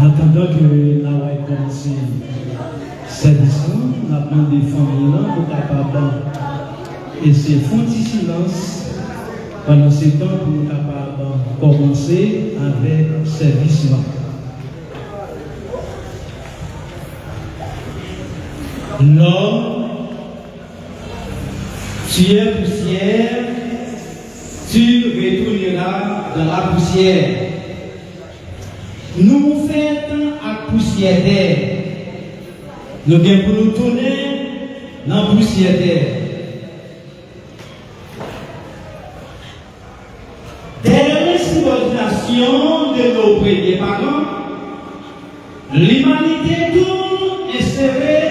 En attendant que nous avons commencé cette discussion, nous avons demandé des familles pour capable et c'est fond de silence pendant ce temps pour nous capable commencer avec service là. L'homme, tu es poussière, tu retourneras dans la poussière. Nous faisons à poussière d'air. Nous bien pour nous tourner dans la poussière d'air. Dès l'exploitation de nos premiers parents, l'humanité tout espérée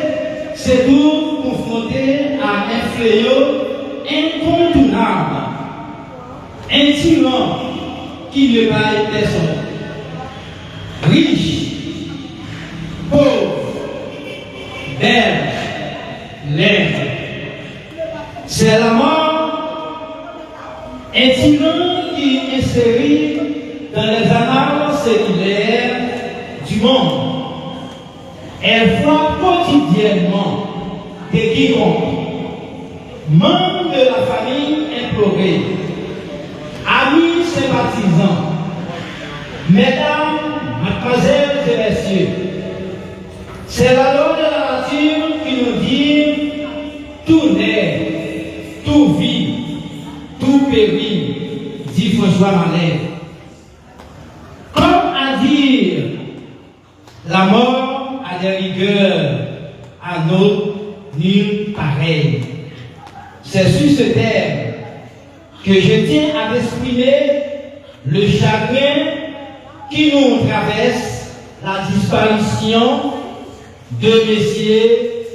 c'est tout confronté à un fléau incontournable, un tyran qui ne baille personne. Riche, pauvre, belle, laide. C'est la mort, un tyran qui est inséré dans les annales séculaires du monde. Elle frappe quotidiennement de quiconque, membres de la famille implorée, amis sympathisants, mesdames, mademoiselles et messieurs. C'est la loi de la nature qui nous dit tout naît, tout vit, tout périt, dit François Mallet. Comme à dire la mort à des rigueurs à notre nul pareil. C'est sur ce terme que je tiens à exprimer le chagrin qui nous traverse la disparition de M.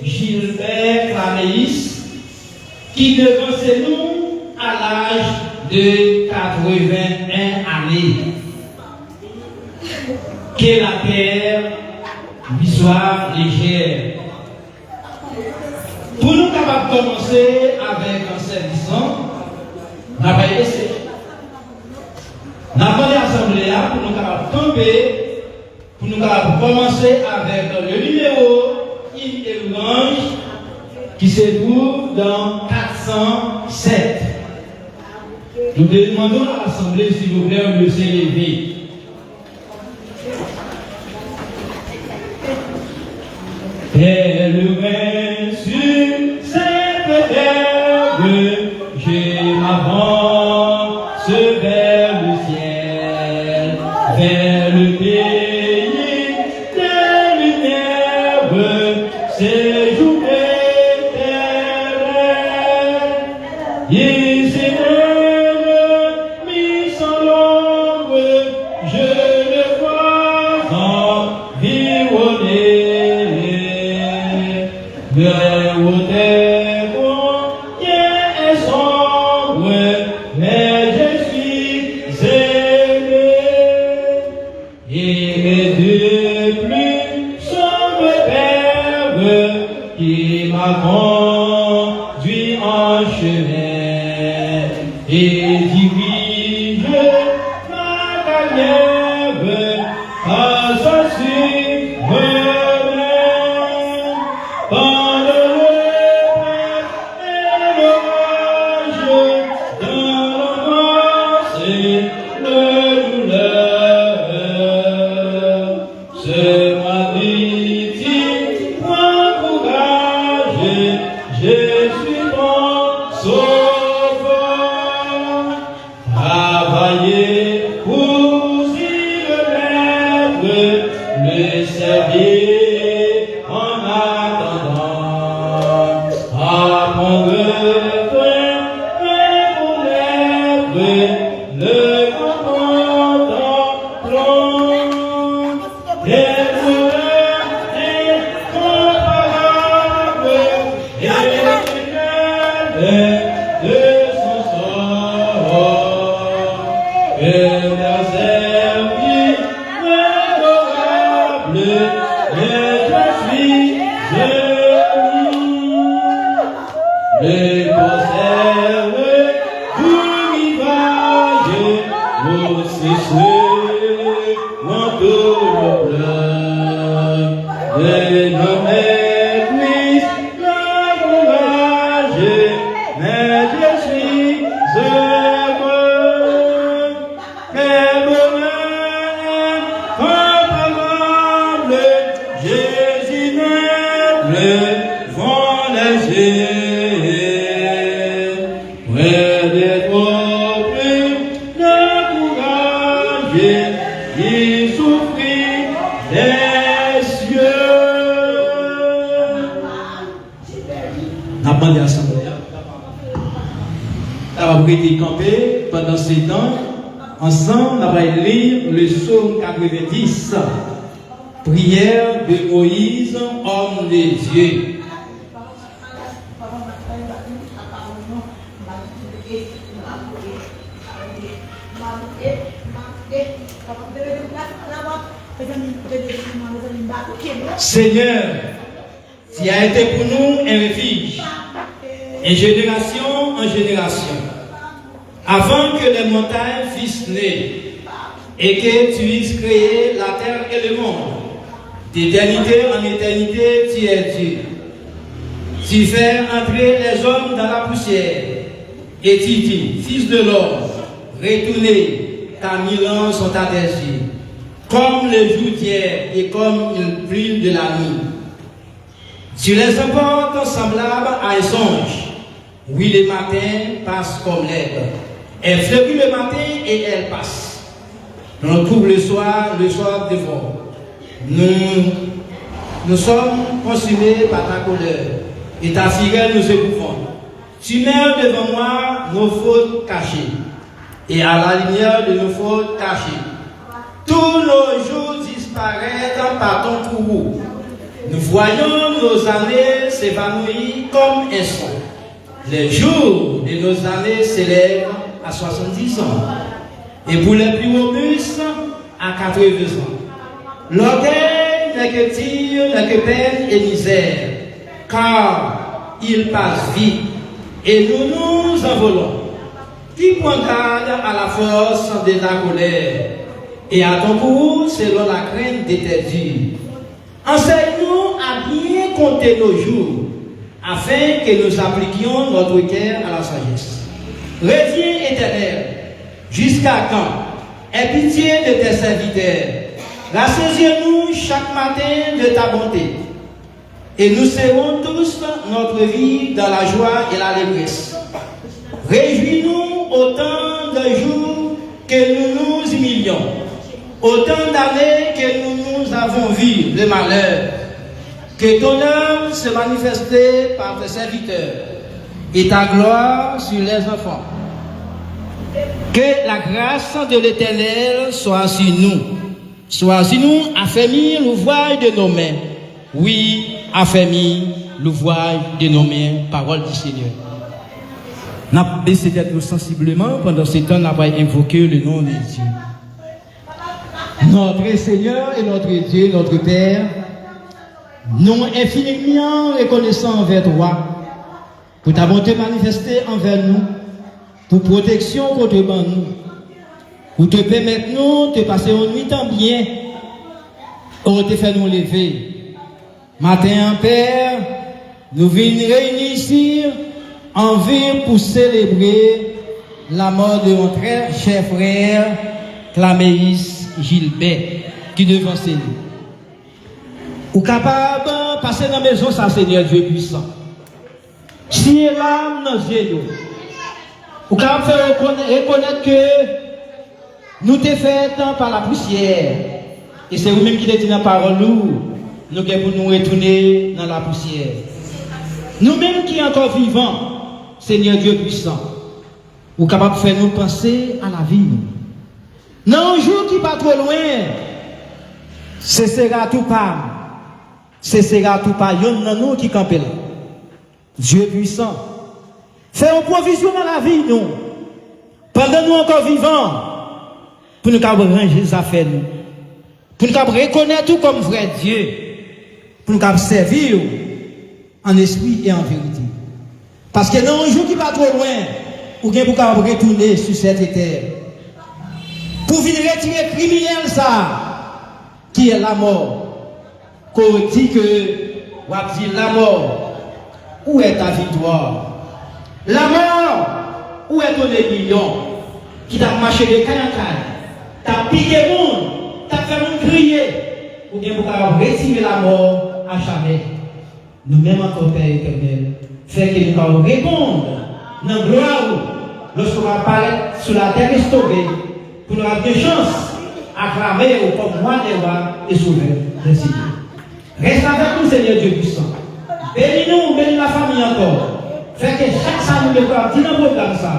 Gilbert Claméis, qui devançait nous à l'âge de 81 années. Que la terre lui soit légère. Pour nous capables de commencer avec un service, nous avons essayé. Nous avons l'assemblée pour nous capables de tomber, pour nous capables de commencer avec le numéro Île-et-Orange qui se trouve dans 407. Nous demandons à l'assemblée, s'il vous plaît, de se lever. Elle règne sur cette terre, je m'avance vers le ciel, vers le pays des lumières, séjour éternel. Il s'éteint, mis sans l'ombre, je le vois environné. Le haut combien est sombre, mais je suis aimé. Et mes deux plus sombres pères qui m'a conduit en chemin et dirige ma carrière à sa suite. tous nos pleurs, de nos églises, l'encourager, mais je suis heureux. Quel bonheur, incomparable, Jésus naît devant les yeux. Près des trop plus d'encourager, il souffrit des cieux. N'a pas d'assemblée. On va prêter camper pendant ces temps. Ensemble, on va lire le psaume 90. Prière de Moïse, homme de Dieu. Seigneur, tu as été pour nous un refuge, et génération en génération, avant que les montagnes fussent nées, et que tu eusses créé la terre et le monde. D'éternité en éternité, tu es Dieu. Tu fais entrer les hommes dans la poussière, et tu dis, fils de l'homme, retournez, car 1000 ans sont à tes yeux, comme le jour d'hier et comme une pluie de la nuit. Tu les emportes semblables à un songe. Oui, le matin passe comme l'herbe. Elle fleurit le matin et elle passe. On trouve le soir dévore. Nous sommes consumés par ta colère et ta fureur nous épouvante. Tu mets devant moi nos fautes cachées et à la lumière de nos fautes cachées. Tous nos jours disparaissent par ton courroux. Nous voyons nos années s'évanouir comme un son. Les jours de nos années s'élèvent à 70 ans. Et pour les plus robustes, à 80 ans. L'orgueil n'est que tir, n'est que peine et misère. Car il passe vite et nous nous envolons. Qui prend garde à la force de ta colère et à ton courroux selon la crainte de tes durs. Enseigne-nous à bien compter nos jours, afin que nous appliquions notre cœur à la sagesse. Reviens éternel, jusqu'à quand? Aie pitié de tes serviteurs. Rassaisis-nous chaque matin de ta bonté. Et nous serons tous notre vie dans la joie et l'allégresse. Réjouis-nous autant de jours que nous nous humilions. Autant d'années que nous avons vu le malheur, que ton œuvre se manifestait par tes serviteurs et ta gloire sur les enfants. Que la grâce de l'Éternel soit sur nous, affermir l'ouvrage de nos mains. Oui, affermir l'ouvrage de nos mains, parole du Seigneur. Nous avons baissé tête sensiblement pendant ce temps, nous avons invoqué le nom de Dieu. Notre Seigneur et notre Dieu, notre Père, nous infiniment reconnaissants envers toi pour ta bonté manifestée envers nous, pour protection contre nous, pour te permettre nous de passer une nuit en bien, pour te faire nous lever. Matin, Père, nous venons réunir ici en ville pour célébrer la mort de notre cher frère Claméis Gilbert, qui devance nous. Ou capable de passer dans la maison, ça, Seigneur Dieu puissant. Si l'âme dans les yeux, ou capable de faire reconnaître que nous t'ai fait tant par la poussière. Et c'est vous-même qui l'avez dit dans la parole, nous devons pour nous retourner dans la poussière. Nous-mêmes qui sommes encore vivants, Seigneur Dieu puissant, ou capable de faire nous penser à la vie. Dans un jour qui pas trop loin, ce sera tout pas. Ce sera tout pas. Il y a nous qui campent là. Dieu puissant. Fais une provision dans la vie, nous. Pendant nous encore vivants, pour nous ranger les affaires, nous. Pour nous reconnaître tout comme vrai Dieu. Pour nous servir en esprit et en vérité. Parce que dans un jour qui pas trop loin, ou bien pour retourner sur cette terre. Pour venir retirer criminel ça, qui est la mort. Qu'on dit que, on dit la mort, où est ta victoire? La mort, où est ton aiguillon? Qui t'a marché de caille en caille, t'a piqué le monde, t'a fait monde crier, ou bien pour retirer la mort à jamais. Nous-mêmes encore, Père éternel, fait que nous pouvons répondre dans la gloire lorsqu'on va apparaître sur la terre restaurée, pour nous avoir des chances acclamer au comme moi et sauver le Seigneur. Reste avec nous, Seigneur Dieu puissant. Bénis-nous, bénis la famille encore. Fait que chaque salut de toi, dis dans le programme ça.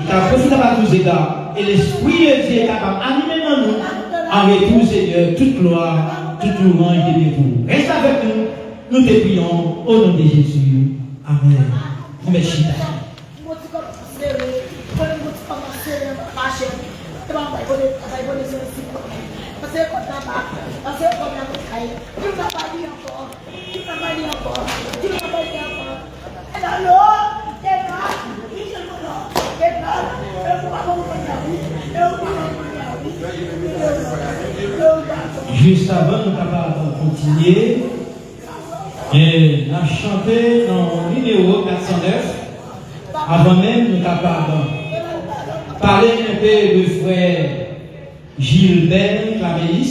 Il a profité à tous égards. Et l'Esprit de Dieu est capable d'animer dans nous. En retour, Seigneur, toute gloire, toute louange et vous. Reste avec nous. Nous te prions au nom de Jésus. Amen. Merci. Juste avant, nous allons continuer et nous chanter dans le numéro 409. Avant même, nous allons parler un peu de frère Gilbert Claméis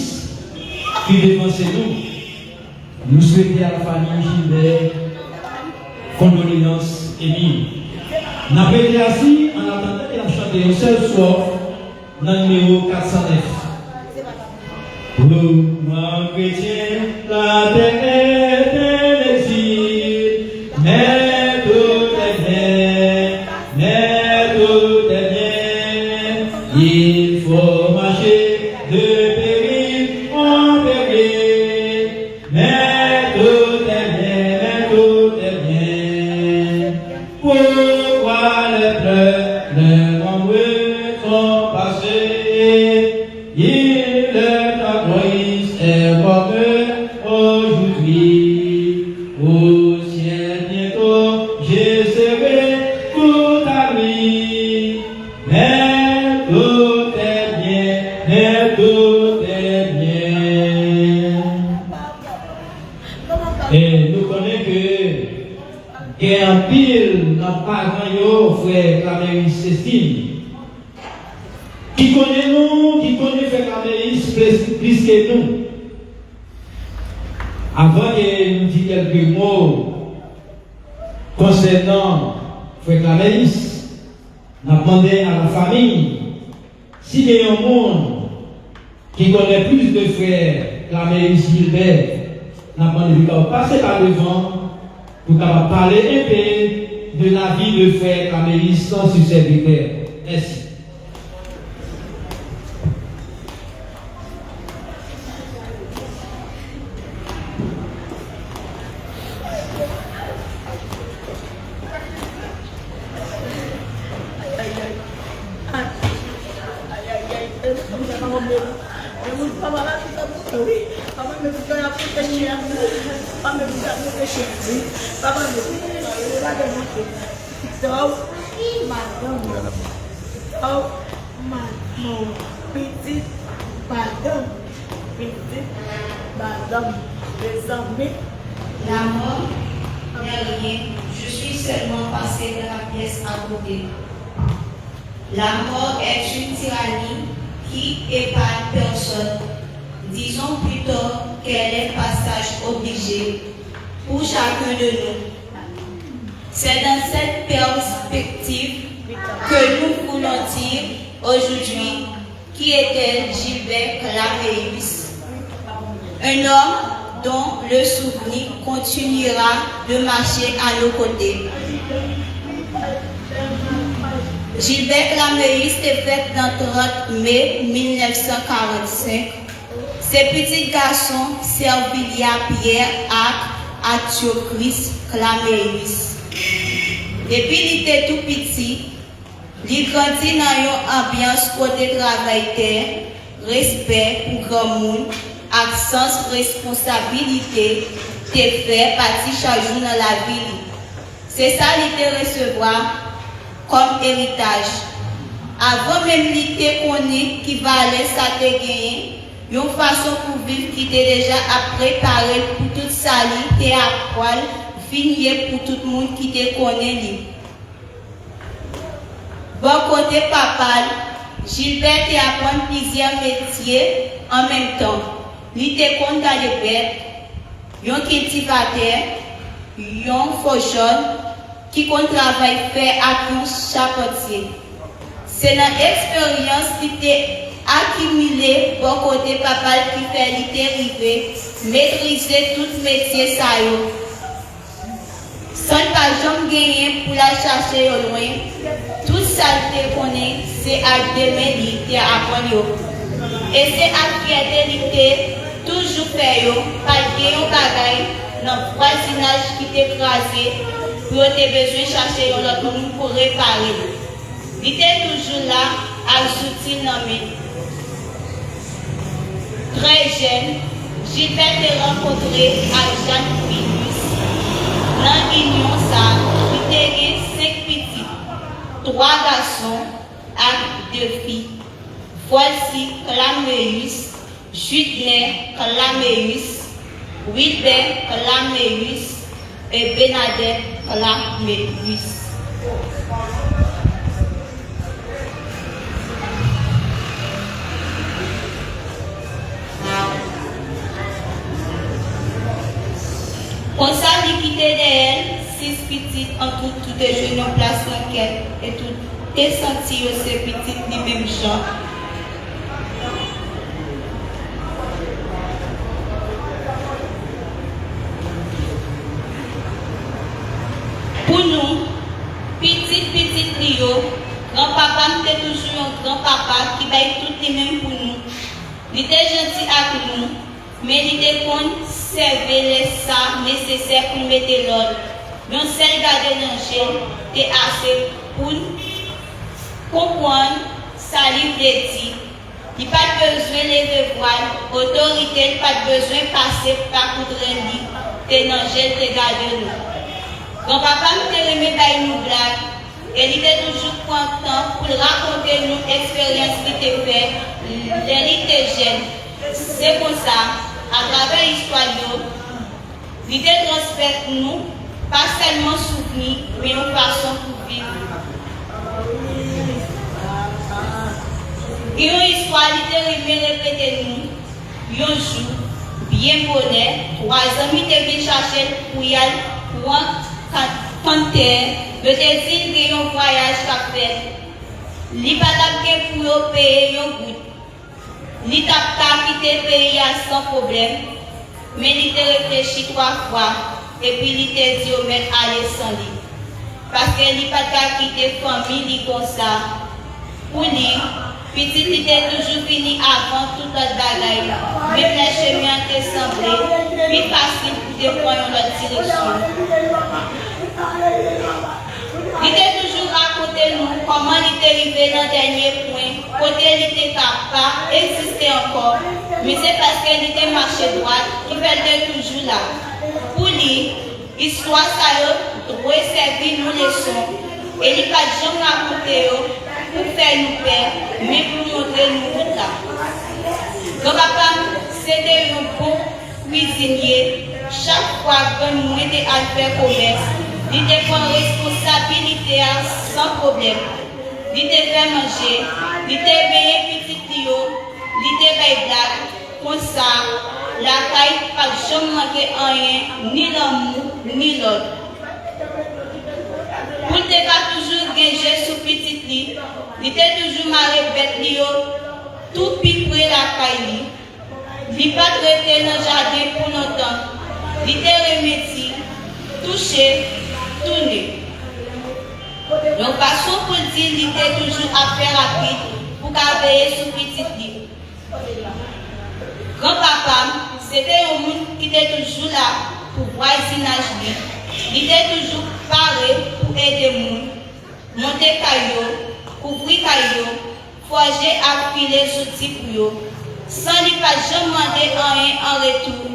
qui devance nous. Nous souhaitons à la famille Gilbert condoléances émises. Nous avons été assis en attendant qu'il a chanté un seul soir dans le numéro 409. Moi chrétien, la terre est un exil, mais tout est bien, mais tout est bien. Il faut marcher de péril en péril, mais tout est bien, mais tout est bien. Pourquoi les pleurs, les nombreux sont passés? Il est ta Moïse est comme aujourd'hui. Au ciel bientôt, je serai tout à lui. Mais tout est bien, mais tout est bien. Et nous connaissons que il y a un pile dans parents, frère Claméis Cécile. Qui connaît nous, qui connaît Frère Claméis plus que nous. Avant que nous disions quelques mots concernant Frère Claméis, nous avons demandé à la famille s'il y a un monde qui connaît plus de frères Claméis Gilbert, nous avons demandé de passer par devant pour parler un peu de la vie de Frère Claméis sans sur serviteur. Merci. La mort n'est rien, je suis seulement passé de la pièce à côté. La mort est une tyrannie qui épargne personne. Disons plutôt qu'elle est passage obligé pour chacun de nous. C'est dans cette perspective que nous voulons dire aujourd'hui qui était Gilbert Claméis. Un homme dont le souvenir continuera de marcher à nos côtés. Gilbert Claméis est fait le 30 mai 1945. Ses petits garçons Servilia Pierre à Antiochris Claméis. Depuis qu'il était tout petit, il grandit dans une ambiance côté travail, respect pour grand monde, avec sens responsabilité, te fait partie chaque jour dans la vie. C'est ça qu'il te recevoir comme héritage. Avant même qu'il te connaît qui va aller ça te gagner, Une façon pour vivre qui était déjà à préparer pour toute salie et à poil, vigner pour tout le monde qui te connaît. Bon côté papa, Gilbert te apprend plusieurs métiers en même temps. Il te compte dans les bêtes, un cultivateur, un forgeron qui compte travail fait à chaque côté. C'est l'expérience qui t'est accumulée bon côté papa qui fait l'arrivée, maîtriser tout métier ça yo. Sans pas jamais gagner pour la chercher au loin. Tout ça te connaît, c'est à demain te apprendre. Et c'est à fierté toujours faire yo, pas gagner un bagage dans le voisinage qui t'est écrasé pour te besoin chercher l'autre monde pour réparer. Il était toujours là à soutenir nommé. Très jeune, Gilbert te rencontré à Jeanne Pinus. Dans l'union, il était 5 petits, 3 garçons et 2 filles. Voici Claméus, Judner Claméus, Wilbert Claméus et Bernadette Claméus. Comme ça, il quittait d'elle 6 petites en tout les jeunes en place d'enquête et tout est senti ces petites du même genre. Pour nous, petite Lio, grand-papa était toujours un grand-papa qui baille tout les mêmes pour nous. Il était gentil avec nous, mais il était conserver les sacs nécessaires pour mettre l'ordre. Mais on s'est gardé l'angèle et assez pour comprendre sa liberté. Il n'y a pas besoin de devoirs, autorité, il n'y a pas besoin de passer par Coudrelli, et l'angèle te garde nous. Grand-papa me remet par une blague, et il était toujours content pour raconter nos expériences qui étaient faites, il était jeune. C'est comme ça, à travers l'histoire, l'idée transmet nous, pas seulement souvenir, mais une façon pour vivre. Et une histoire, l'idée répéter nous, un jour, bien bonnet, 3 amis te viennent chercher pour y aller, pour canter, le désir de un voyage qu'a fait. Li pas pour payer un bout. Li t'a quitté pays sans problème, mais il t'a réfléchi 3 fois et puis il t'a dit au maître aller sans lui. Parce que li pas quitté famille comme ça. Pour lui, petit il était toujours fini avant toute notre bagaille. Même les chemins étaient semblés plus facile pour prendre notre direction. Il était toujours raconté nous comment il était arrivé dans le dernier point, côté il était capable d'exister encore, mais c'est parce qu'il était marché droit qu'il était toujours là. Pour lui, l'histoire ça doit servir nous leçons, et il n'a pas jamais raconté pour faire nous peur, mais pour montrer nous route là. Donc papa, c'était un bon cuisinier. Chaque fois que nous étions à faire commerce, il était prendre responsabilité sans problème. Il était fait manger, il était payé petit Tio, il était payé blague. Comme ça, la caille n'a pas jamais manqué rien, ni l'amour, ni l'autre. Pour ne pas toujours gagner sur petit lit, il était toujours marré bête Lio, tout plus près la caille. Il n'a pas traité dans le jardin pour longtemps. Il était remédié, touché, tourné. Donc, façon pour dire qu'il était toujours à faire rapide pour veiller sur petit lit. Grand-papa, c'était un monde qui était toujours là pour voisinage. Il était toujours paré pour aider les gens, monter caillou, couvrir caillou, forger à filer sous pour eux, sans lui pas jamais demander rien en retour.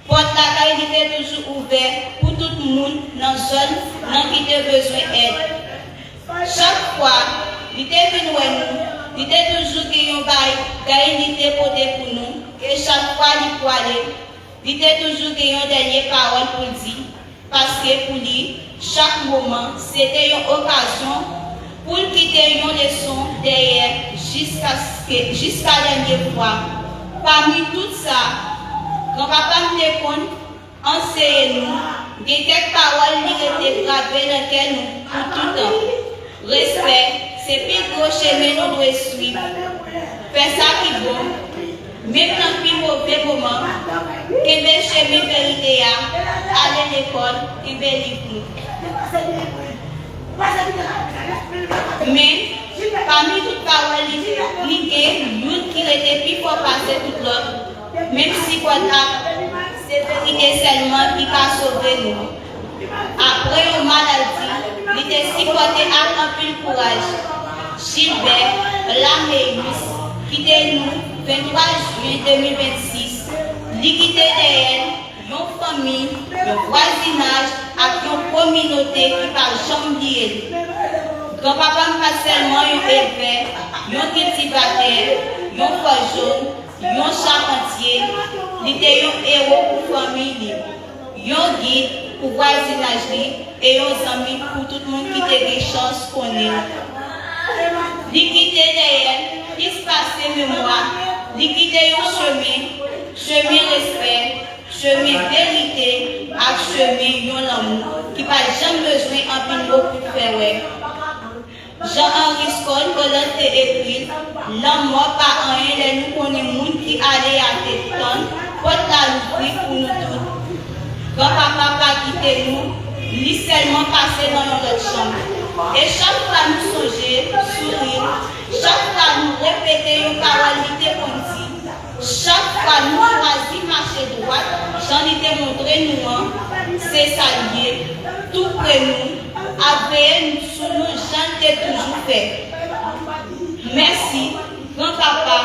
Porte la caille était toujours ouverte pour tout le monde dans la zone qui avait besoin d'aide. Chaque fois, il était venu nous, Il était toujours qu'il y a un bail, il était porté pour nous, et chaque fois il faut aller. Il était toujours qu'il y a une dernière parole pour dire, parce que pour lui, chaque moment, c'était une occasion pour quitter une leçon derrière jusqu'à la dernière fois. Parmi tout ça, grand-papa me déconne, enseignez-nous, il y a quelques paroles qui étaient gravées dans nous pour tout le temps. Respect, c'est plus gros chemin nous devons suivre. Faire ça qui est bon. Même dans le plus mauvais moment, que mes chemins vérité aller à l'école, et bien livre. Mais parmi toutes paroles, il y a une qui était plus fort passer toute l'autre. Même si c'est vérité seulement qui va sauver nous. Après une maladie, il était supporté avec un peu de courage. Gilbert, Laméus, qui était nous 23 juillet 2026. Il quittait derrière une famille, un voisinage, avec une communauté qui va jamais oublier. Grand-papa n'a pas seulement un éleveur, un cultivateur, un forgeron, un charpentier. Il était un héros pour la famille, un guide pour le voisinage et un ami pour tout le monde qui a des chances qu'on ait. Il quittait derrière, il se passait mémoire, il quittait un chemin respect, chemin vérité, et chemin l'amour, qui n'a jamais besoin d'un peu pour faire. Jean-Henri Scott, quand il a écrit, l'amour par un, nous connaissons les gens qui allaient à tes tonnes, pour la louer pour nous tous. Grand-papa n'a quitté nous, il seulement passé dans notre chambre. Et chaque fois nous songer, sourire, chaque fois nous répéter une parole qu'on dit, chaque fois nous choisir marcher droite, j'en ai montré nous, c'est ça lié, tout près nous, avec nous, sous nous, j'en ai toujours fait. Merci, grand-papa,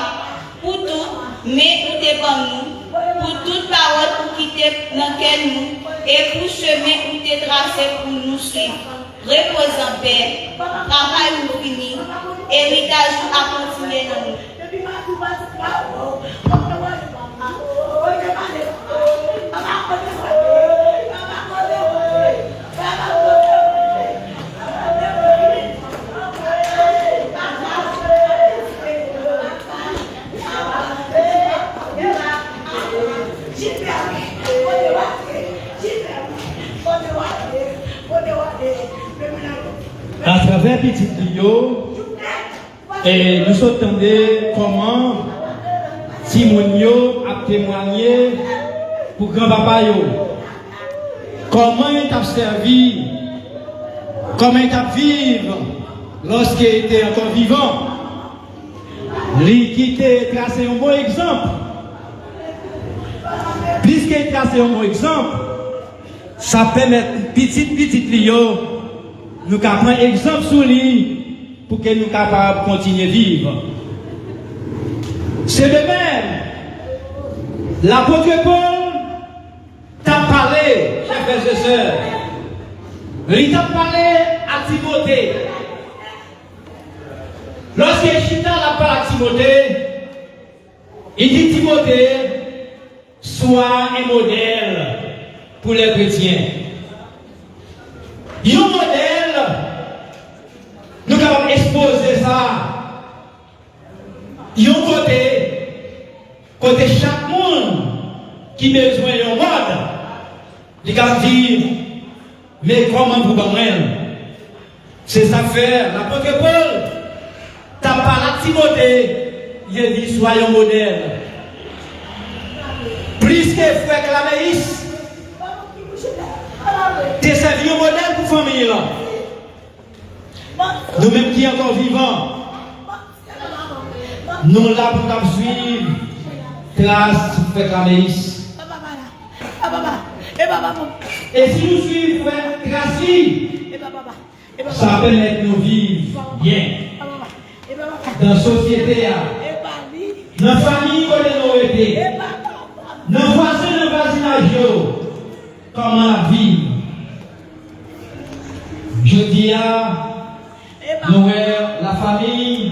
pour tout, mais pour tes nous, pour toute parole pour quitter dans quel nous, et pour chemin où tu tracé pour nous suivre. Repose en paix, travail ou fini, héritage à continuer dans nous. À travers Petit Lio, et nous entendons comment Simonio a témoigné pour grand-papa. Comment il t'a servi, comment il t'a vécu lorsqu'il était encore vivant. Il a tracé un bon exemple. Puisqu'il a tracé un bon exemple, ça permet petit Lio. Nous avons un exemple sur lui pour que nous soyons capables de continuer à vivre. C'est de même. L'apôtre Paul t'a parlé, chers frères et sœurs. Il t'a parlé à Timothée. Lorsque Chita l'a parlé à Timothée, il dit Timothée, sois un modèle pour les chrétiens. Un modèle, nous avons exposé ça. Il y a un côté chaque monde qui a besoin d'un mode, il va dire, mais comment vous parlez? C'est ça faire. L'apôtre Paul, t'as parlé à Timothée, il a dit, soyons modèles. Plus que frère Claméis, t'es servi un modèle pour la famille. Nous-mêmes qui sommes encore vivants, nous là pour suivre trace frère Claméis. Et si nous suivons frère Tracy, ça permet de nous vivre bien dans la société, dans la famille où nous sommes, dans le voisin, dans le voisinage, comment vivre. Je dis à Noël, la famille,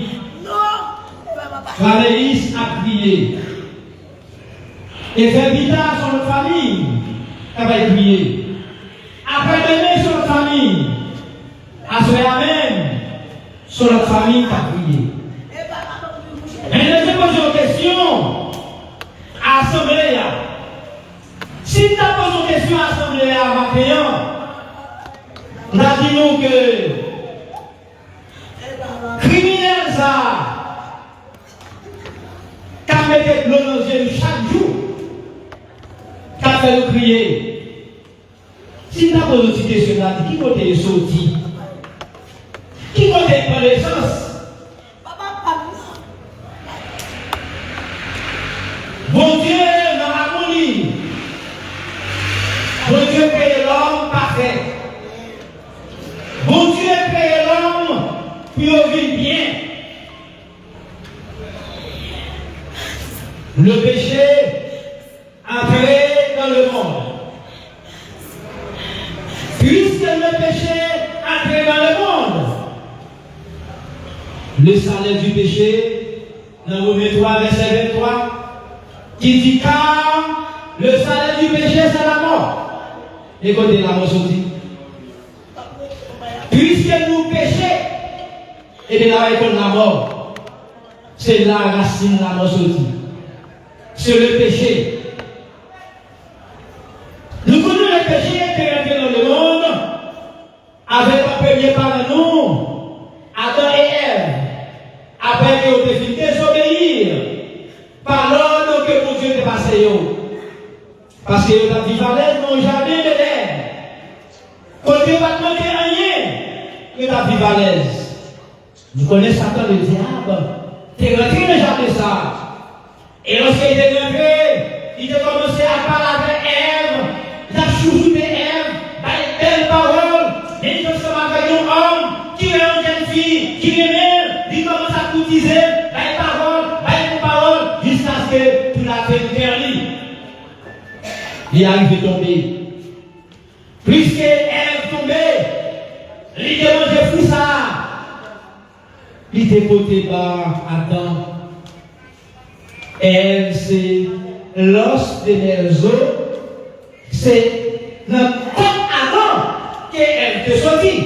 Flamélis a prié. Et faire vita sur notre famille, elle va prier. Après demain sur notre famille, à ce Amen, sur notre famille, qui a prié. Et je pose une question à l'Assemblée. Si tu as posé une question à l'Assemblée matin, on a dit nous que criminel ça, qui mettait de l'eau dans les yeux chaque jour, qui a fait le crier. Si tu as posé une question, on a dit qui côté est sorti? Qui côté prend l'essence? Bon Dieu, dans l'harmonie. Bon Dieu crée l'homme parfait. Bon Dieu crée l'homme pour vivre bien. Le péché entré dans le monde. Puisque le péché entré dans le monde, le salaire du péché, dans Romains 3, verset 23, qui dit car le salaire du péché c'est la mort. Écoutez la mort sortie. Puisque nous péchons, et bien là écoute la mort. C'est la racine de la mort sortie. C'est le péché. Nous connaissons le péché qui est rentré dans le monde avec un premier parent nous, Adam et Ève. Après qu'ils ont décidé de désobéir par l'ordre que mon Dieu t'a passé. Parce que la vie valait n'ont jamais de l'air. Quand Dieu va demander rien, que la vie valait. Nous connaissons Satan le diable. Tu es rentré déjà de ça. Et lorsqu'il est rentré, il a commencé à parler avec Ève. Il a chouchouté Ève, avec belle parole. Et il commence avec un homme qui est une jeune fille, qui est même, il commence à courtiser, avec parole, jusqu'à ce que tu l'as fait terni. Il arrive à tomber. Puisque Ève tombée, il demande de fou ça. Il dépotait bas Adam. Ève, c'est l'os de mes os. C'est notre corps avant qu'Ève te sortit.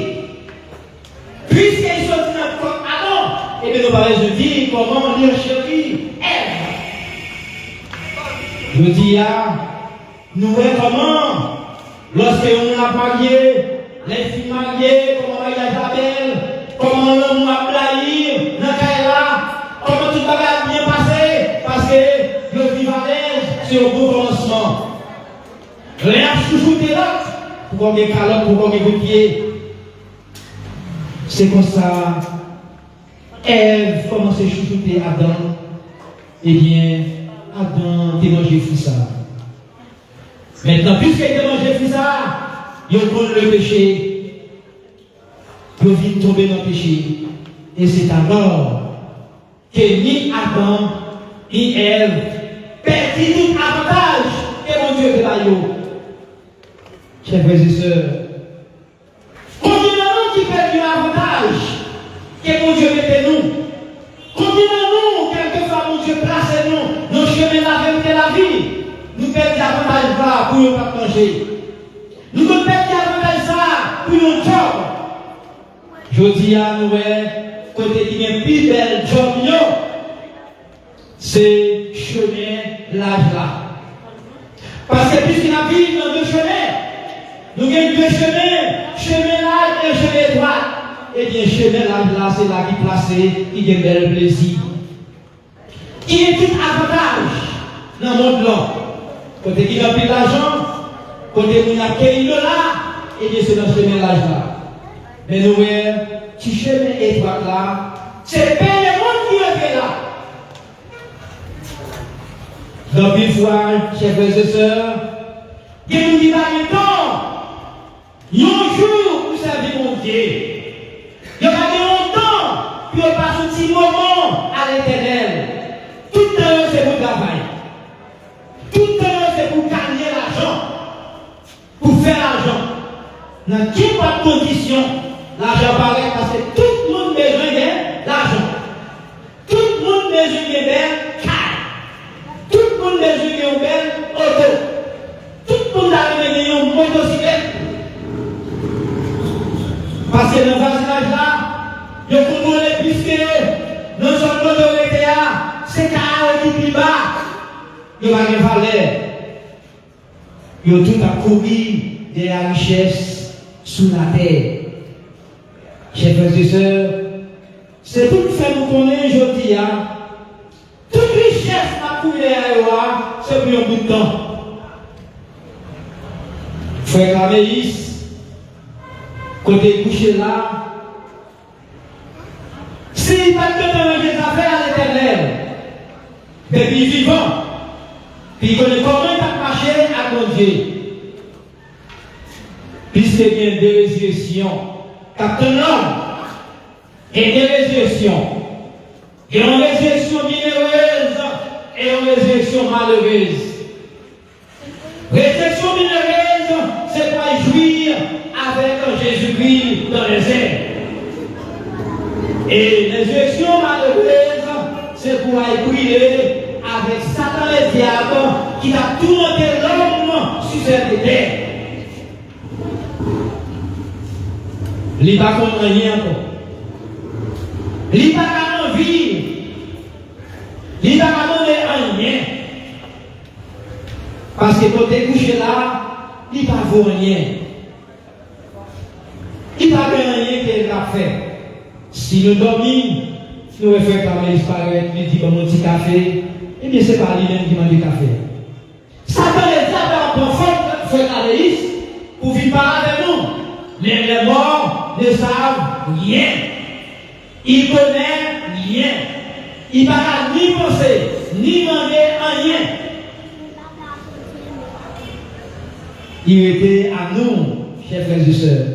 Puisqu'elle sortit notre corps avant, et bien nous parlons de dire comment on chérie Ève. Je dis, nous voyons comment, lorsque on a marié, les filles mariées, comment on a Isabelle, comment l'homme a blahi, dans comment tout va bien passer, parce que le vivant c'est au bon commencement. Rien chouchouter l'autre, pour qu'on ait calotte, pour qu'on ait pied. C'est comme ça, Ève commence à chouchouter Adam. Eh bien, Adam, t'es mangé fou ça. Maintenant, puisqu'il t'a mangé fou ça, il prend le péché. Il vient tomber dans le péché. Et c'est alors que ni Adam, ni Ève perdent tout avantage que mon Dieu fait à eux. Chers frères et sœurs, combien de qui perdent l'avantage que mon Dieu fait nous? Combien de nous, quelquefois, mon Dieu place nous, nos chemins de la vérité de la vie, nous perdons l'avantage là pour ne pas manger. Nous perdons l'avantage là pour nos jobs. Je dis à nous, côté qui est le plus bel job, c'est chemin l'âge là. Parce que puisqu'il a vu dans deux chemins, nous avons deux chemins, chemin l'âge et chemin droit. Eh bien, chemin l'âge là, c'est la vie placée qui a bel plaisir. Qui est tout avantage dans le monde là. Côté qui a pris l'argent, côté qui a payé là, eh bien, c'est dans ce chemin l'âge là. Mais nous voyons, si chemin étroit là, c'est pas le monde qui est là. Donc, une fois, chers frères et sœurs, il y a une temps, il y a un jour pour servir mon Dieu. Il y a un temps pour passer un petit moment à l'éternel. Tout le temps, c'est pour travailler. Tout le temps, c'est pour gagner l'argent. Pour faire l'argent. Dans quelle condition l'argent paraît parce que tout le monde a besoin d'argent. Tout le monde a besoin ils ont tout à courir de la richesse sous la terre. Chers frères et sœurs, c'est tout fait nous connaître aujourd'hui. Toute richesse à courir à Ewa, c'est pour un bout de temps. Frère Caméis, côté couché là, s'il pas de temps des affaires à l'éternel, depuis vivant, puis il connaît comment il a marché à mon Dieu. Puisque il y a des résurrections, captain l'homme, et des résurrections. Et une résurrection bienheureuse et une résurrection malheureuse. Résurrection bienheureuse, c'est pour jouir avec Jésus-Christ dans les airs. Et résurrection malheureuse, c'est pour brûler avec Satan et le diable qui a tourmenté l'homme sur cette terre. Il n'a pas compris rien encore. Il n'a pas envie. Il n'a pas demandé rien. Parce que quand tu es couché là, il n'a pas vu rien. Il n'a pas rien qu'il a fait. Si nous dormons, nous faisons comme disparaître, nous disons bon petit café, eh bien c'est pas lui-même qui mange du café. Satan les a pour faire la liste pour vivre par avec nous. Mais les morts ne savent rien. Ils connaissent rien. Ils ne peuvent ni penser, ni demander rien. Il était à nous, chers frères et sœurs,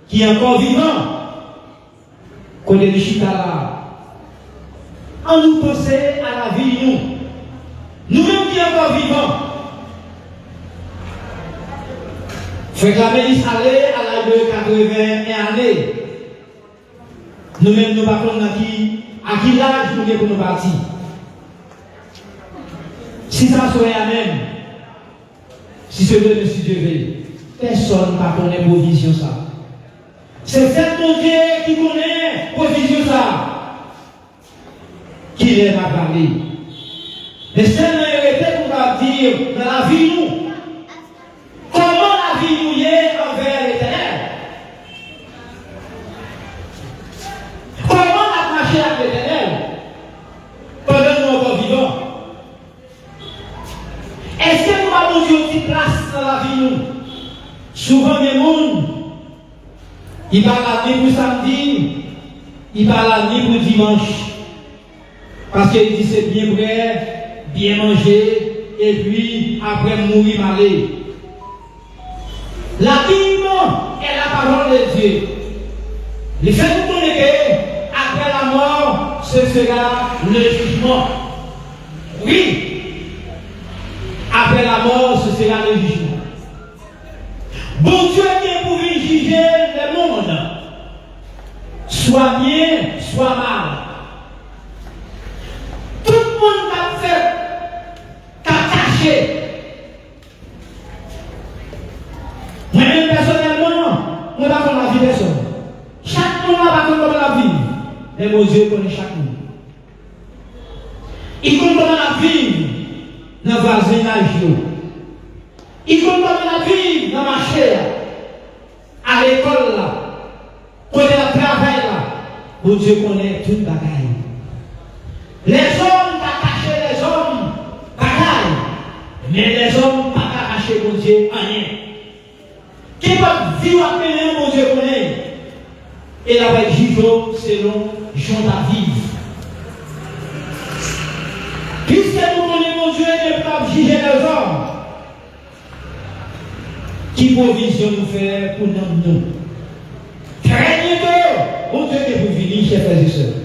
qui est encore vivant, côté de Chitala, en nous penser à la vie, nous-mêmes qui sommes encore vivants. Frère Clamélis allait à l'âge de 81 années. Nous-mêmes, nous ne savons pas à qui l'âge nous est pour nous partir. Si ça serait la même, si ce Dieu ne s'y devait, personne ne connaît provision ça. C'est cet mon Dieu qui connaît provision ça. Qui l'aime à parler. Mais c'est l'hérité pour dire dans la vie nous. Comment la vie nous est envers l'éternel? Comment on a marché avec l'éternel pendant que nous sommes encore vivants? Est-ce que nous avons une petite place dans la vie nous? Souvent, les gens, ils parlent la nuit pour samedi, ils parlent la nuit pour dimanche. Parce qu'ils disent c'est bien vrai, bien manger, et puis après mourir malé. La Bible est la parole de Dieu. Le fait de nous connaître, après la mort, ce sera le jugement. Oui. Après la mort, ce sera le jugement. Bon Dieu vient pour juger le monde. Soit bien, soit mal. Tout le monde a fait, a caché. Moi-même personnellement, je ne vais pas connaître la vie personne. Chaque monde n'a pas comment la vie. Mais mon Dieu connaît chaque monde. Il connaît comment la vie dans le voisinage. Il connaît comment la vie dans le marché, à l'école, côté le travail. Mon Dieu connaît toute bagaille. Les hommes pas caché les hommes bagaille. Mais les hommes pas caché mon Dieu rien. Qui va vivre à mon Dieu connaît. Et la va vivre selon Jean David. Puisque nous connaissons mon Dieu ne peut pas juger les hommes. Qui provision nous fait pour nous? Très bientôt, mon Dieu est pour venir, chers frères et sœurs.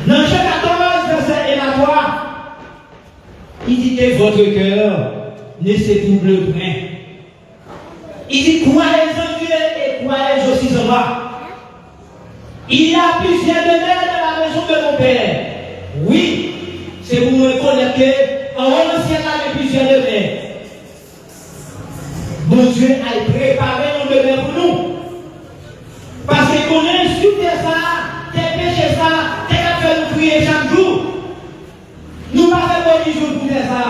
Dans Jean 14, verset 1 à 3, il dit que votre cœur ne se double point. Il dit croyez en Dieu et croyez aussi en moi. Il y a plusieurs demeures dans la maison de mon Père. Oui, c'est pour me reconnaître qu'en haut du ciel, il y a plusieurs demeures. Mon Dieu a préparé une demeure pour nous. Parce qu'il connaît sur ça, tes péchés ça, tes affaires nous prier chaque jour. Nous ne pouvons provision pour faire ça.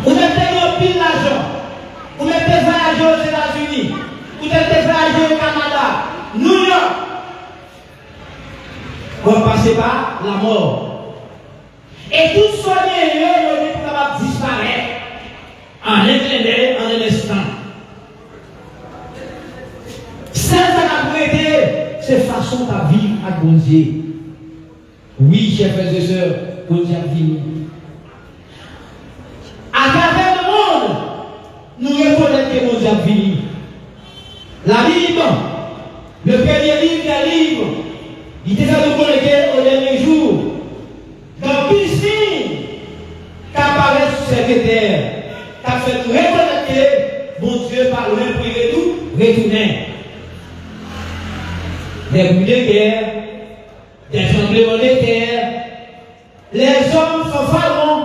Vous mettez un pile d'argent. Vous mettez voyager aux États-Unis. Vous mettez voyager au Canada. New York. Vous passez par la mort. Et tout soigner, il est capable de disparaître. En un clin d'œil, en un instant. Ça n'a pas été cette façon de vivre à bon Dieu. Oui, chers frères et sœurs, bon Dieu a venu. À travers le monde, nous reconnaissons que bon Dieu a venu. La Bible, le premier livre des livres, il était fait nous connaître au dernier jour. Dans tout signe qu'apparaît sur cette terre, qu'a fait nous reconnaître que bon Dieu par loin privé tout, retourner. Des bruits de guerre, des tremblements de terre, les hommes fanfarons,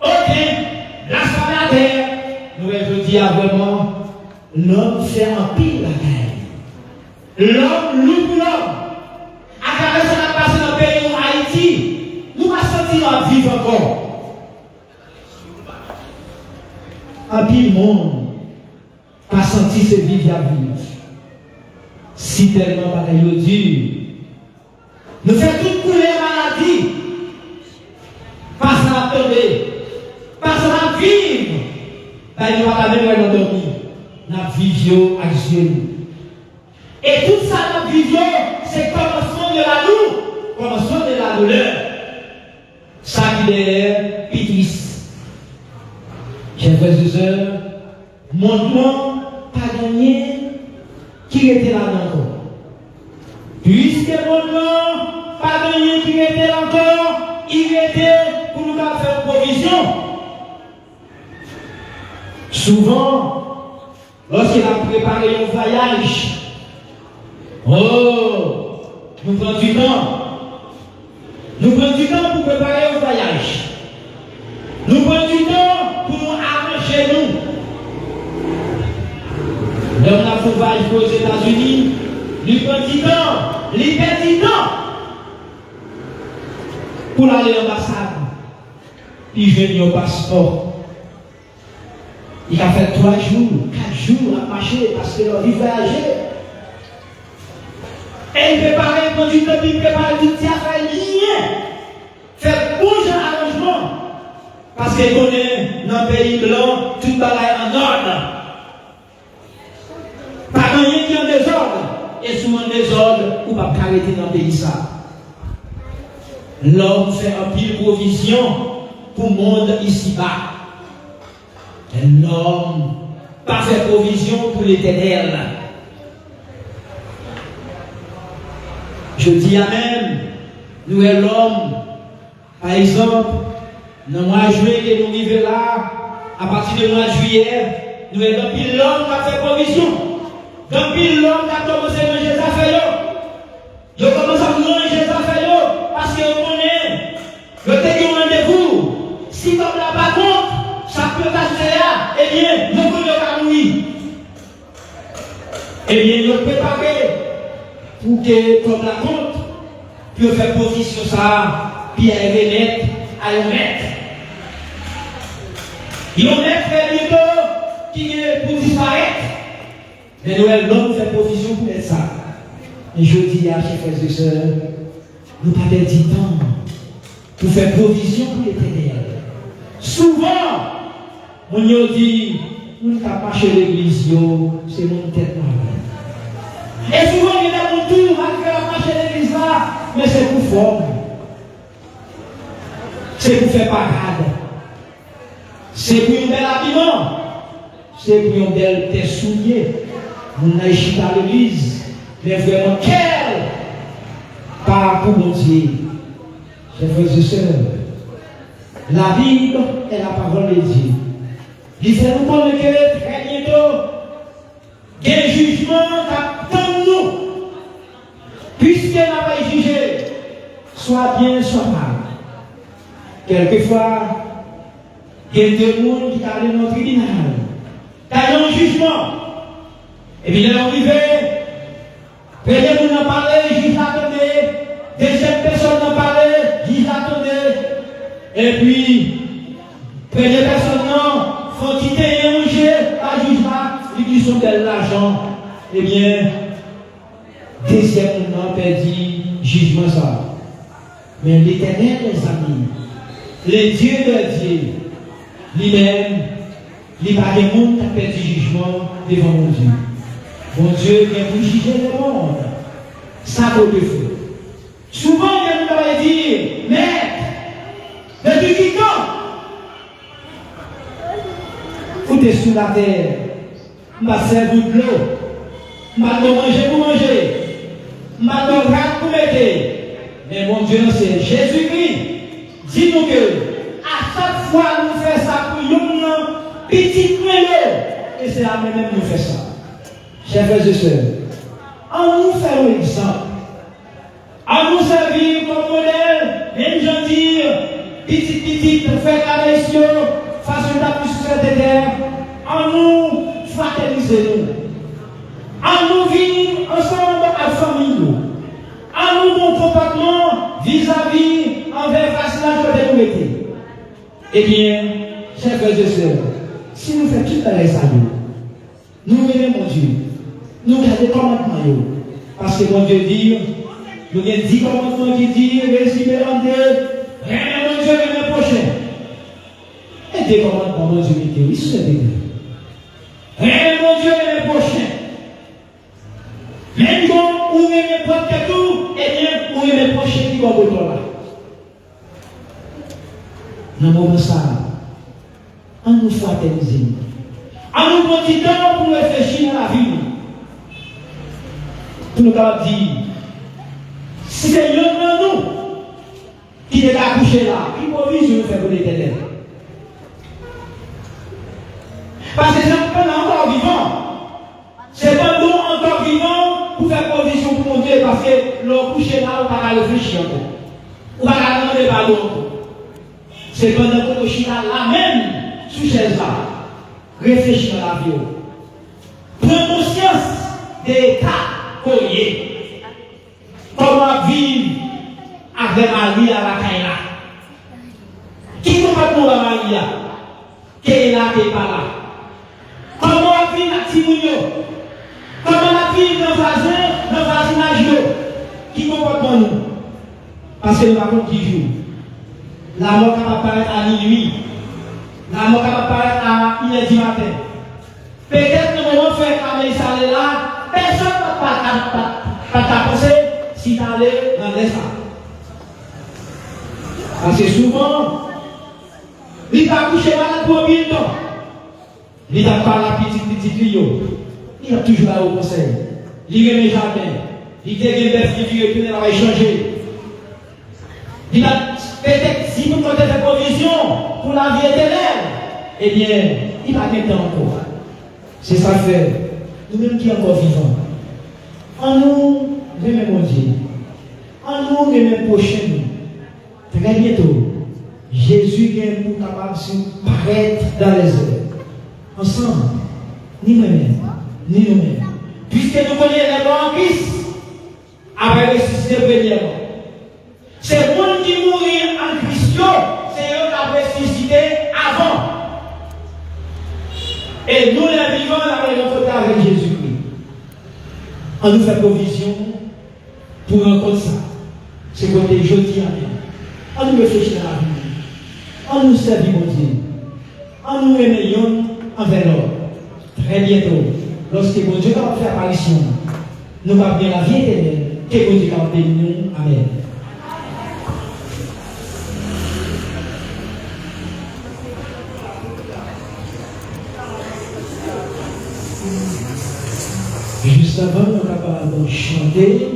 aucun, la femme à terre. Nous, je dis vraiment, l'homme fait un pile la guerre. L'homme loue l'homme. À travers ce qui a passé dans le pays où Haïti, nous ne sentons pas vivre encore. Un pile monde, pas senti ce vivre à vivre. Si tellement par les dur. Nous faisons toutes couler maladie. Pas ça à tomber. Pas ça à vivre. Nous ne pas même endormir. Nous vivons avec Dieu. Et tout ça, nous vivons, c'est le commencement de la douleur. Commencement de la douleur. Ça qui est pitis. Chers frères et sœurs, montre-moi pas gagné. Qui était là encore? Puisque mon nom, pas de qui était là encore, il était pour nous faire provision. Souvent, lorsqu'il a préparé un voyage, nous prenons du temps. Nous prenons du temps pour préparer un voyage. Nous prenons du temps pour arranger nous. L'homme a fait voyage aux États-Unis, il prend du temps, il perd du temps pour aller à l'ambassade. Il vient au passeport. Il a fait 3 jours, 4 jours à marcher parce qu'il a envie de voyager. Et il prépare, il prend du temps, il prépare tout ça, faire rien. Faire bouger arrangement. Parce qu'il connaît dans le pays blanc, tout le bagaille en ordre. Pas rien qui est en désordre. Et souvent désordre, ou pas arrêter dans le pays ça. L'homme fait un pile provision pour le monde ici-bas. Et l'homme pas fait provision pour l'éternel. Je dis Amen. Nous et l'homme, par exemple, dans le mois de juillet, nous vivons là, à partir du mois de juillet, nous et l'homme qui a fait provision. Depuis l'homme qui a commencé à manger des affaires, il commence à manger des affaires parce qu'il connaît, il a un rendez-vous. Si l'homme n'a pas compte, ça peut passer là, eh bien, il connaît pas lui. Eh bien, il a préparé pour que, comme la compte, puis faire provision ça, puis à remettre, à le mettre. Il va mettre bientôt qui est pour disparaître. Mais Noël, l'homme fait provision pour être ça. Et je dis à chers frères et sœurs, nous pas perdre du temps pour faire provision pour l'éternel. Souvent, on nous dit, on ne pas chez l'église, c'est mon tête malade. Et souvent, il y a mon tour à faire marcher l'église là, mais c'est pour forme. C'est pour faire parade. C'est pour un bel habillement. C'est pour un bel tête souillé. On a échoué à l'église, mais vraiment, quel par pour mon Dieu. Chers frères et sœurs, la Bible est la parole de Dieu. Il fait nous connaître que très bientôt, il y a un jugement qui attend nous. Puisqu'il n'a pas jugé, soit bien, soit mal. Quelquefois, il y a des gens qui arrivent dans le tribunal. Il y a un jugement. Et bien, il est arrivé, premier monde en parlait, juge l'attendait, deuxième personne en parlait, juge l'attendait, Et puis, première personne, non, faut quitter et manger, pas jugement, ils sont de l'argent. Eh bien, deuxième non perdu, jugement ça. Mais l'Éternel, les amis, le Dieu de Dieu, lui-même, il n'y a pas de monde qui a perdu jugement devant mon Dieu. Mon Dieu vient pour juger le monde. Ça vaut de feu. Souvent, il va dire, mais depuis qui quand vous êtes sous la terre, je vais servir de l'eau, je vais manger pour manger, je vais mettre pour mettre. Mais mon Dieu, c'est Jésus-Christ. Dis-nous que à chaque fois nous faisons ça pour nous, petit peu, et c'est la même nous fait ça. Chers frères et sœurs, en nous faire un exemple, en nous servir comme modèle, même gentil, petit, pour faire la mission, façon d'appui sur cette terre, en nous fraterniser nous, en nous vivre ensemble à famille, en nous bon comportement vis-à-vis envers facile de nous mettez. Eh bien, chers frères et sœurs, si nous faisons tout à l'heure, nous aimons mon Dieu, nous gardons commandement, parce que mon Dieu dit, nous avons 10 commandements qui disent, résumé en deux, rien mon Dieu le prochain. Et des commandements, mon Dieu, qui oui, c'est vrai. Rien mon Dieu le prochain. Même quand on aime propre tout, eh bien, on aime le prochain qui va au là. Dans le moment ça, on nous fraterniser. On nous prend du temps pour réfléchir à la vie. Pour nous dire, si c'est l'un de nous qui est accouché là, qui peut vivre faire pour l'Éternel. Parce que c'est encore vivant. C'est pas nous encore vivants pour faire provision pour mon Dieu, parce que l'on couché là, on ne va pas réfléchir encore. On ne va pas demander pardon encore. C'est pendant que le chien là même, sous chaise là, réfléchir à la vie. Prends conscience des cas qu'on y est. Comment vivre avec Marie à la Kaila? Qui ne peut pas Marie? Qui est là, qui n'est pas là? Comment vivre à Timounio? Comment vivre dans le voisinage? Qui ne peut pas nous? Parce que nous avons 10 jours. La mort va apparaître à minuit. La mort va apparaître à 1h du matin. Peut-être que nous allons faire comme ça là, personne ne va pas penser si tu allais dans les salles. Parce que souvent, il va coucher malade pour bien temps. Il va parler à petit tuyau. Il a toujours là au conseil. Il ne remet jamais. Il dit que les filles qui va changer. Il va peut-être si nous comptons des provisions pour la vie éternelle, eh bien, il va mettre encore. C'est ça fait. Nous-mêmes qui sommes encore vivants. En nous, remet mon Dieu. En nous, remet prochain. Très bientôt, Jésus vient pour capable de paraître dans les airs. Ensemble, ni nous-mêmes, ni nous-mêmes. Puisque nous connaissons les morts en Christ, après le ressuscité premièrement. C'est le monde qui mourit en Christ, c'est eux qui ont ressuscité avant. Et nous, les vivants, nous avons rencontré avec Jésus-Christ. On nous fait provision pour rencontrer ça. C'est côté jeudi à bien. On nous réfléchit à la vie. On nous servit mon Dieu. On nous aimons envers l'autre. Très bientôt, lorsque mon Dieu va faire apparition, nous allons bien la vie éternelle. Que mon Dieu va bénir nous. Amen. Juste avant, nous sommes capables de chanter.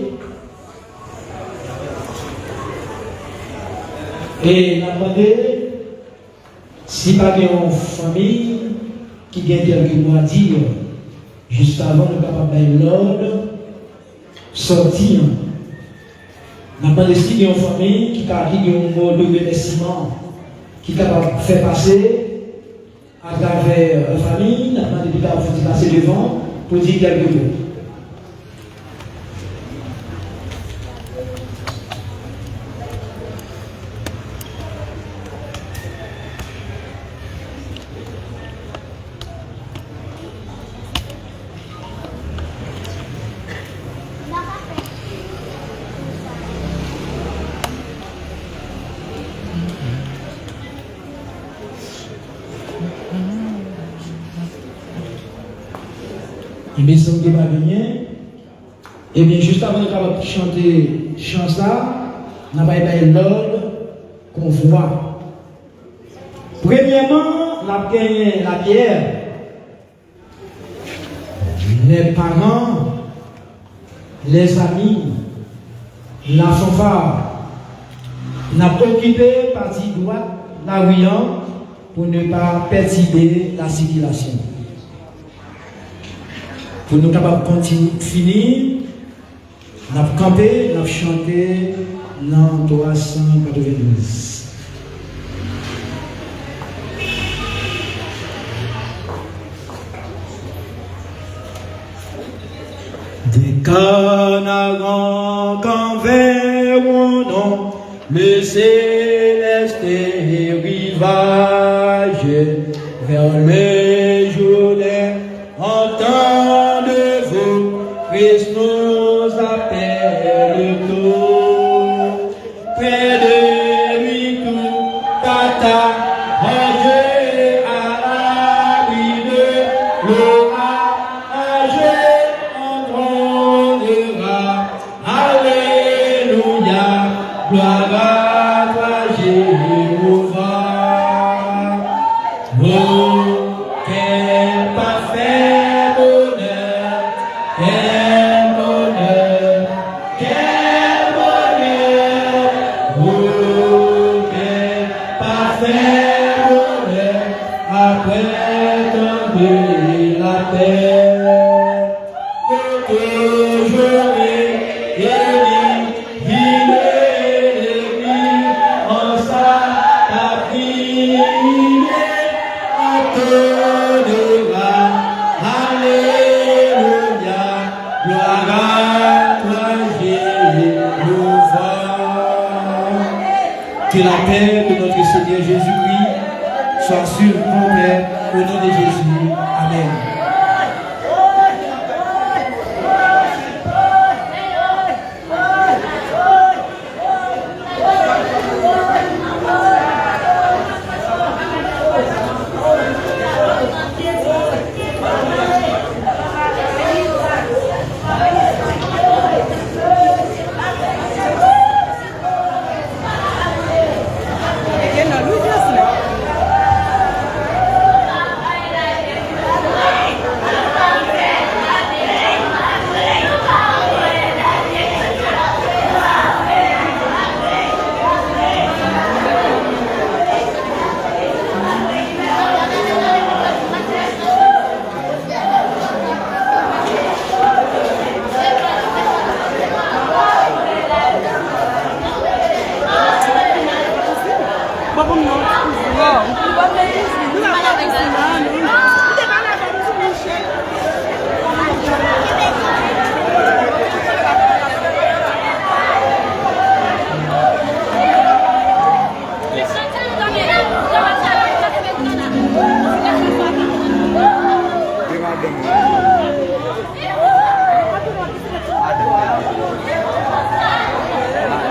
Et la demandé, si pas une famille qui a quelques mots à dire, juste avant, nous sommes capables de l'ordre, sortir. Nous demandé si il y a une famille qui a un mot de remerciement, qui est capable de faire passer à travers la famille, nous demandé de passer devant pour dire quelques mots. Il me semble qu'il va gagner. Et bien, juste avant de chanter chant ça, on va pas l'ordre qu'on voit. Premièrement, on a gagné la pierre. Les parents, les amis, la fanfare. On a occupé partie droite, la Riant, pour ne pas perturber la circulation. Pour nous capables de continuer, finir, on a campé, on a chanté l'an 392. Des canards qu'envers mon nom, le céleste rivage, vers le Jourdain, entendez-vous, Christ nous appelle tout, près de lui tout, tata, rangé à l'abri de l'orage, entendra, alléluia, gloire à toi Jéhovah. Oh, quel parfait bonheur, quel bonheur, quel bonheur. Oh, quel parfait bonheur, après tant de la terre. Toujours élu, il en sa prière, entendra, alléluia, gloire à toi Jéhovah. Que la paix de notre Seigneur Jésus-Christ soit sur mon Père, au nom de Jésus. Amen.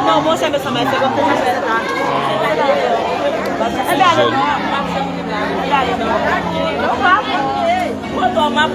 Não, moça, essa mais você vai comer. Não vá, vou tomar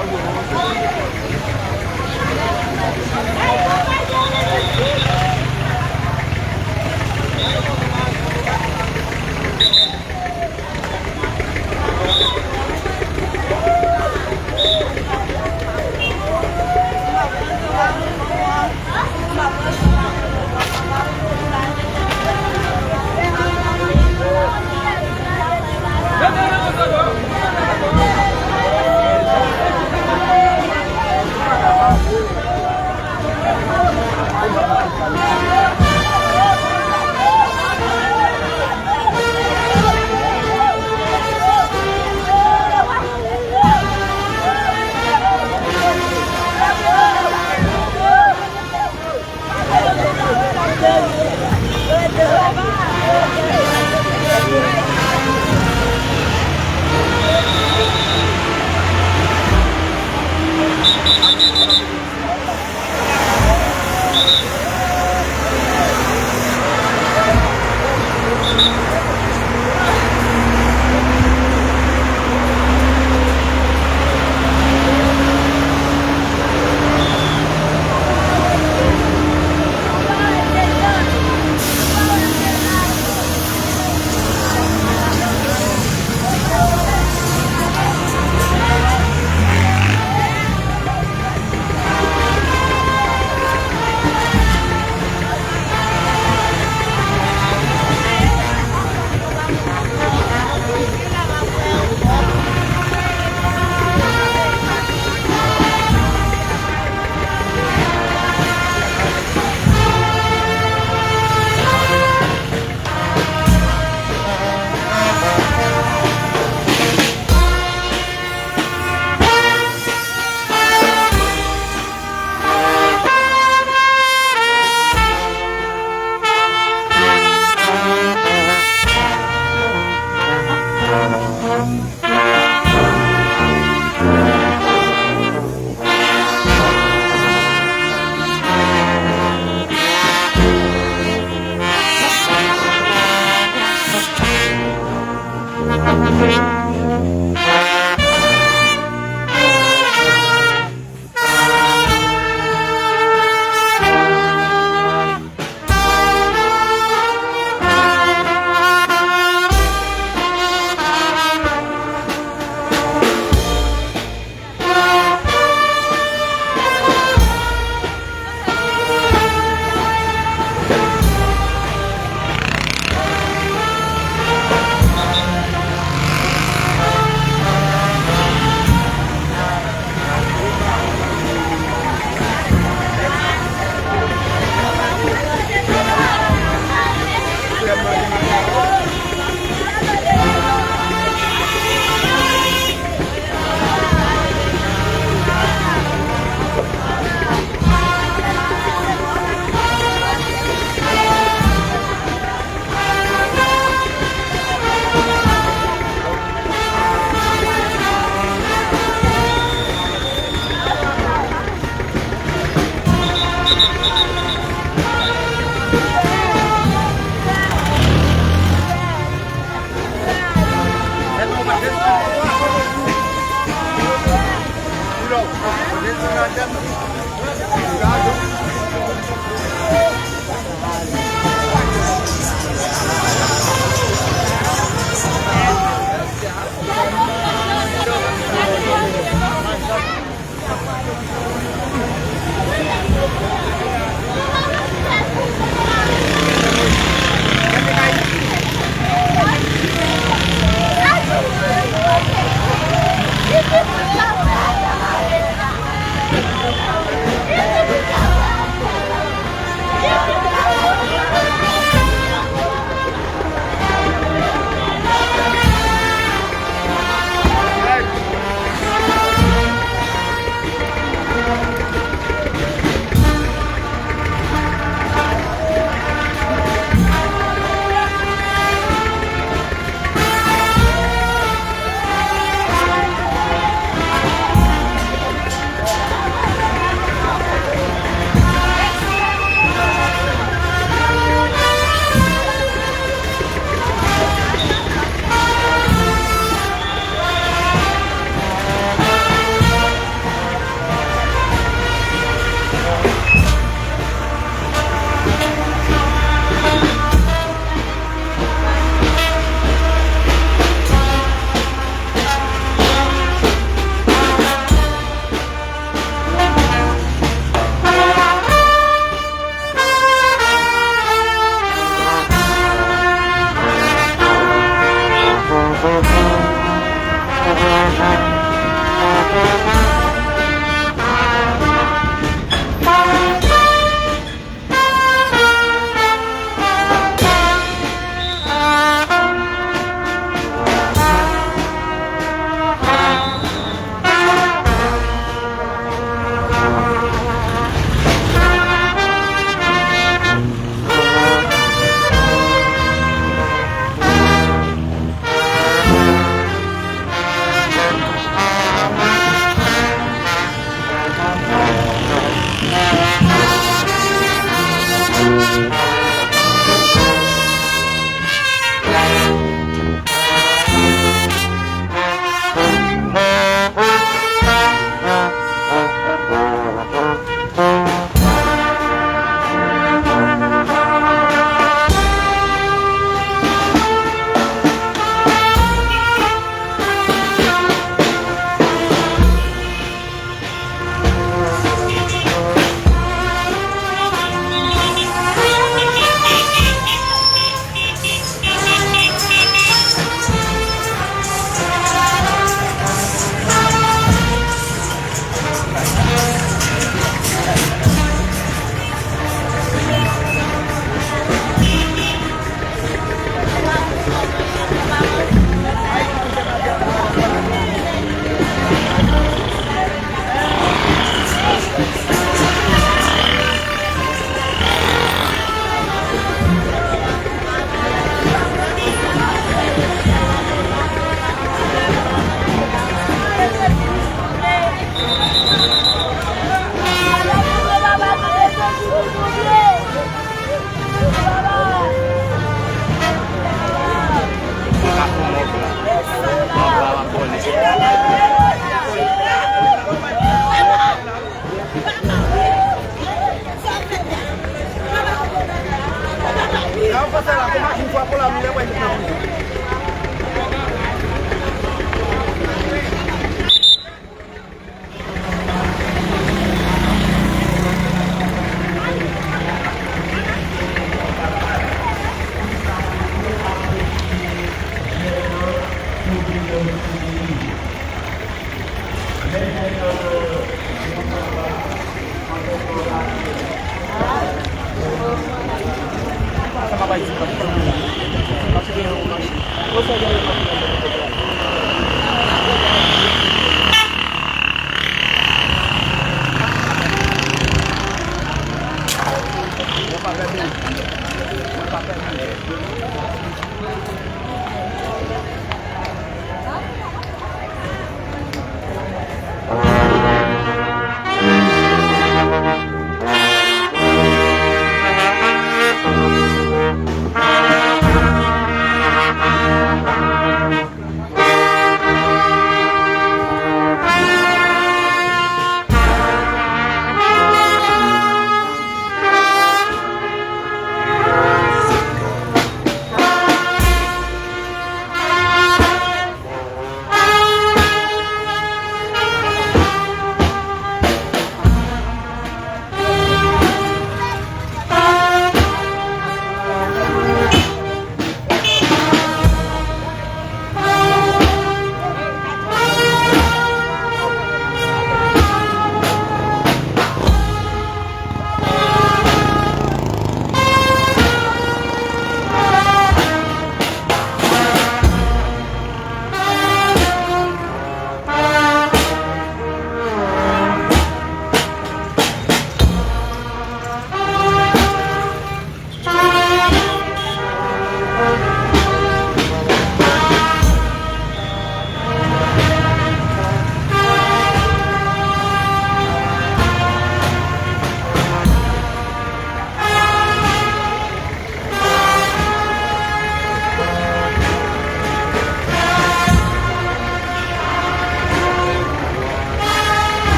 Thank you. passer là, comment une fois pour la nuit, ouais,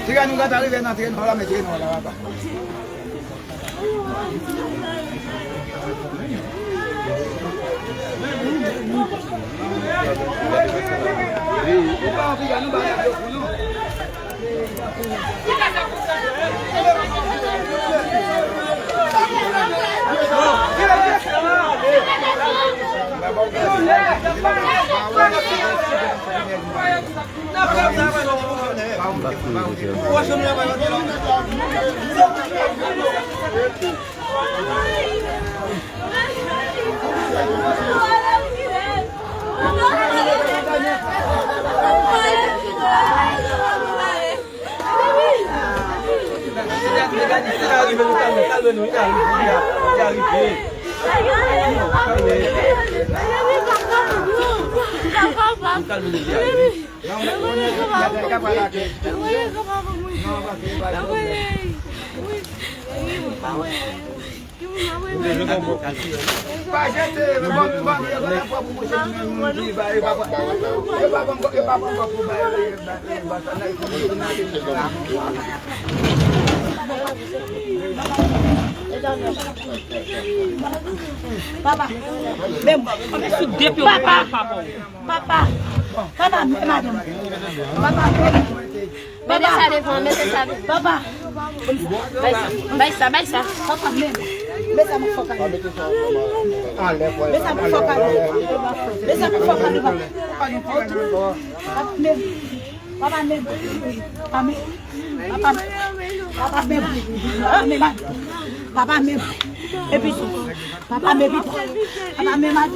Tiga nunca tadi vena tiga nolak mesin nolak apa? Papa, même papa, papa, papa, madame, papa, mettez ça devant, mettez ça devant, papa, baisse ça, papa, même, mets ça pour focal, mets ça pour focal, mets ça pour focal, papa, même, papa, même, papa, même, et puis papa me vite, papa me mat,